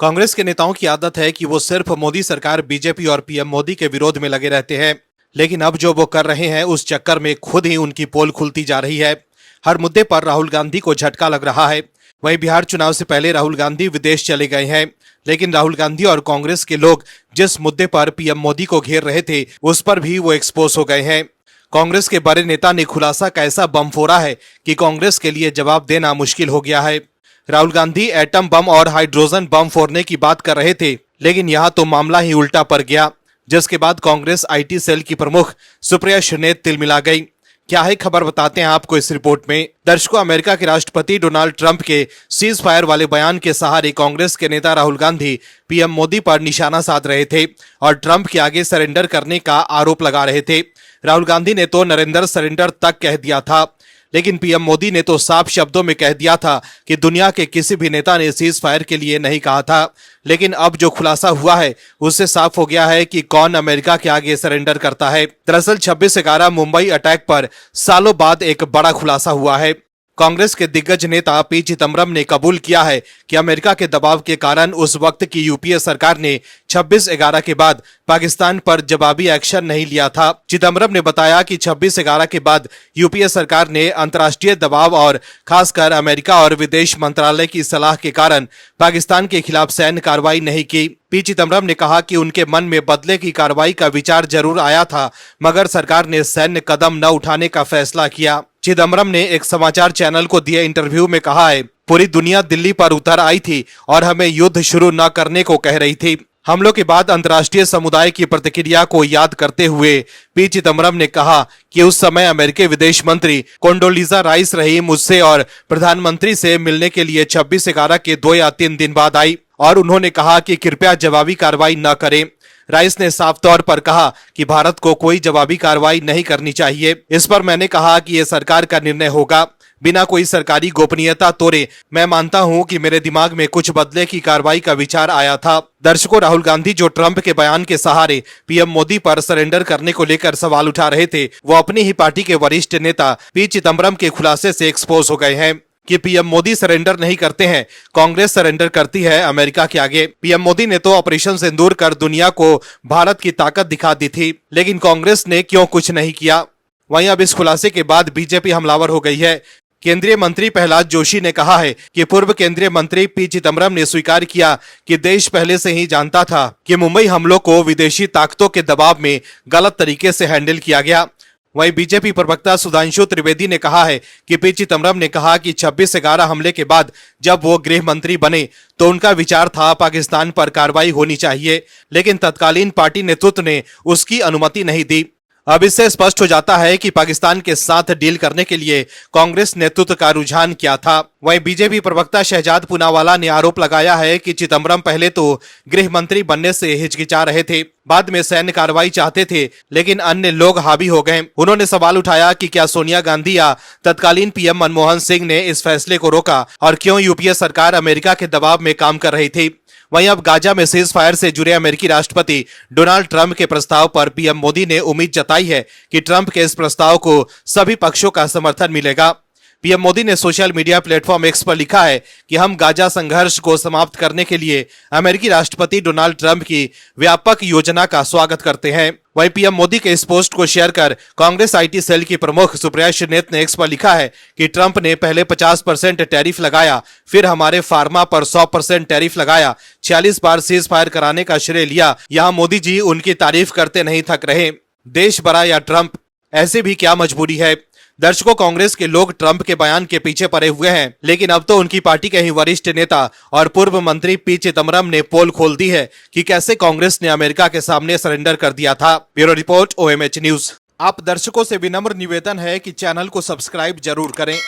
कांग्रेस के नेताओं की आदत है कि वो सिर्फ मोदी सरकार, बीजेपी और पीएम मोदी के विरोध में लगे रहते हैं। लेकिन अब जो वो कर रहे हैं उस चक्कर में खुद ही उनकी पोल खुलती जा रही है। हर मुद्दे पर राहुल गांधी को झटका लग रहा है। वहीं बिहार चुनाव से पहले राहुल गांधी विदेश चले गए हैं, लेकिन राहुल गांधी और कांग्रेस के लोग जिस मुद्दे पर पीएम मोदी को घेर रहे थे उस पर भी वो एक्सपोज हो गए हैं। कांग्रेस के बड़े नेता ने खुलासा का ऐसा बम फोड़ा है कि कांग्रेस के लिए जवाब देना मुश्किल हो गया है। राहुल गांधी एटम बम और हाइड्रोजन बम फोड़ने की बात कर रहे थे, लेकिन यहां तो मामला ही उल्टा पड़ गया, जिसके बाद कांग्रेस आईटी सेल की प्रमुख सुप्रिया श्रीनेत तिलमिला गई। क्या है खबर, बताते हैं आपको इस रिपोर्ट में। दर्शकों, अमेरिका के राष्ट्रपति डोनाल्ड ट्रंप के सीज फायर वाले बयान के सहारे कांग्रेस के नेता राहुल गांधी पीएम मोदी पर निशाना साध रहे थे और ट्रंप के आगे सरेंडर करने का आरोप लगा रहे थे। राहुल गांधी ने तो नरेंद्र सरेंडर तक कह दिया था, लेकिन पीएम मोदी ने तो साफ शब्दों में कह दिया था कि दुनिया के किसी भी नेता ने सीज फायर के लिए नहीं कहा था। लेकिन अब जो खुलासा हुआ है उससे साफ हो गया है कि कौन अमेरिका के आगे सरेंडर करता है। दरअसल 26/11 मुंबई अटैक पर सालों बाद एक बड़ा खुलासा हुआ है। कांग्रेस के दिग्गज नेता पी चिदम्बरम ने कबूल किया है कि अमेरिका के दबाव के कारण उस वक्त की यूपीए सरकार ने 26/11 के बाद पाकिस्तान पर जवाबी एक्शन नहीं लिया था। चिदम्बरम ने बताया कि 26/11 के बाद यूपीए सरकार ने अंतर्राष्ट्रीय दबाव और खासकर अमेरिका और विदेश मंत्रालय की सलाह के कारण पाकिस्तान के खिलाफ सैन्य कार्रवाई नहीं की। पी चिदम्बरम ने कहा कि उनके मन में बदले की कार्रवाई का विचार जरूर आया था, मगर सरकार ने सैन्य कदम न उठाने का फैसला किया। चिदम्बरम ने एक समाचार चैनल को दिए इंटरव्यू में कहा है, पूरी दुनिया दिल्ली पर उतर आई थी और हमें युद्ध शुरू न करने को कह रही थी। हमलों के बाद अंतर्राष्ट्रीय समुदाय की प्रतिक्रिया को याद करते हुए पी चिदम्बरम ने कहा कि उस समय अमेरिकी विदेश मंत्री कोंडोलीजा राइस रही मुझसे और प्रधानमंत्री से मिलने के लिए 26/11 के 2 या 3 दिन बाद आई और उन्होंने कहा कि कृपया जवाबी कार्रवाई न करें। राइस ने साफ तौर पर कहा कि भारत को कोई जवाबी कार्रवाई नहीं करनी चाहिए। इस पर मैंने कहा कि यह सरकार का निर्णय होगा, बिना कोई सरकारी गोपनीयता तोड़े। मैं मानता हूं कि मेरे दिमाग में कुछ बदले की कार्रवाई का विचार आया था। दर्शकों, राहुल गांधी जो ट्रंप के बयान के सहारे पीएम मोदी पर सरेंडर करने को लेकर सवाल उठा रहे थे, वो अपनी ही पार्टी के वरिष्ठ नेता पी चिदम्बरम के खुलासे से एक्सपोज हो गए हैं कि पीएम मोदी सरेंडर नहीं करते हैं, कांग्रेस सरेंडर करती है अमेरिका के आगे। पीएम मोदी ने तो ऑपरेशन सिंदूर कर दुनिया को भारत की ताकत दिखा दी थी, लेकिन कांग्रेस ने क्यों कुछ नहीं किया। वहीं अब इस खुलासे के बाद बीजेपी हमलावर हो गई है। केंद्रीय मंत्री प्रहलाद जोशी ने कहा है कि पूर्व केंद्रीय मंत्री पी चिदम्बरम ने स्वीकार किया कि देश पहले से ही जानता था कि मुंबई हमलों को विदेशी ताकतों के दबाव में गलत तरीके से हैंडल किया गया। वहीं बीजेपी प्रवक्ता सुधांशु त्रिवेदी ने कहा है कि पी चिदम्बरम ने कहा कि 26/11 हमले के बाद जब वो गृह मंत्री बने तो उनका विचार था पाकिस्तान पर कार्रवाई होनी चाहिए, लेकिन तत्कालीन पार्टी नेतृत्व ने उसकी अनुमति नहीं दी। अब इससे स्पष्ट हो जाता है कि पाकिस्तान के साथ डील करने के लिए कांग्रेस नेतृत्व का रुझान क्या था। वहीं बीजेपी प्रवक्ता शहजाद पूनावाला ने आरोप लगाया है कि चिदम्बरम पहले तो गृह मंत्री बनने से हिचकिचा रहे थे, बाद में सैन्य कार्रवाई चाहते थे, लेकिन अन्य लोग हावी हो गए। उन्होंने सवाल उठाया कि क्या सोनिया गांधी या तत्कालीन पीएम मनमोहन सिंह ने इस फैसले को रोका और क्यों यूपीए सरकार अमेरिका के दबाव में काम कर रही थी। वहीं अब गाजा में सीज फायर से जुड़े अमेरिकी राष्ट्रपति डोनाल्ड ट्रंप के प्रस्ताव पर पीएम मोदी ने उम्मीद जताई है कि ट्रंप के इस प्रस्ताव को सभी पक्षों का समर्थन मिलेगा। पीएम मोदी ने सोशल मीडिया प्लेटफॉर्म एक्स पर लिखा है कि हम गाजा संघर्ष को समाप्त करने के लिए अमेरिकी राष्ट्रपति डोनाल्ड ट्रंप की व्यापक योजना का स्वागत करते हैं। वहीं पीएम मोदी के इस पोस्ट को शेयर कर कांग्रेस आईटी सेल की प्रमुख सुप्रिया श्रीनेत ने एक्स पर लिखा है कि ट्रंप ने पहले 50% टैरिफ लगाया, फिर हमारे फार्मा पर 100% टैरिफ लगाया, 46 बार सीज फायर कराने का श्रेय लिया। यहाँ मोदी जी उनकी तारीफ करते नहीं थक रहे। देश बड़ा या ट्रंप, ऐसे भी क्या मजबूरी है। दर्शकों, कांग्रेस के लोग ट्रंप के बयान के पीछे पड़े हुए हैं, लेकिन अब तो उनकी पार्टी के ही वरिष्ठ नेता और पूर्व मंत्री पी चिदम्बरम ने पोल खोल दी है कि कैसे कांग्रेस ने अमेरिका के सामने सरेंडर कर दिया था। Bureau report, OMH news. आप दर्शकों से विनम्र निवेदन है कि चैनल को सब्सक्राइब जरूर करें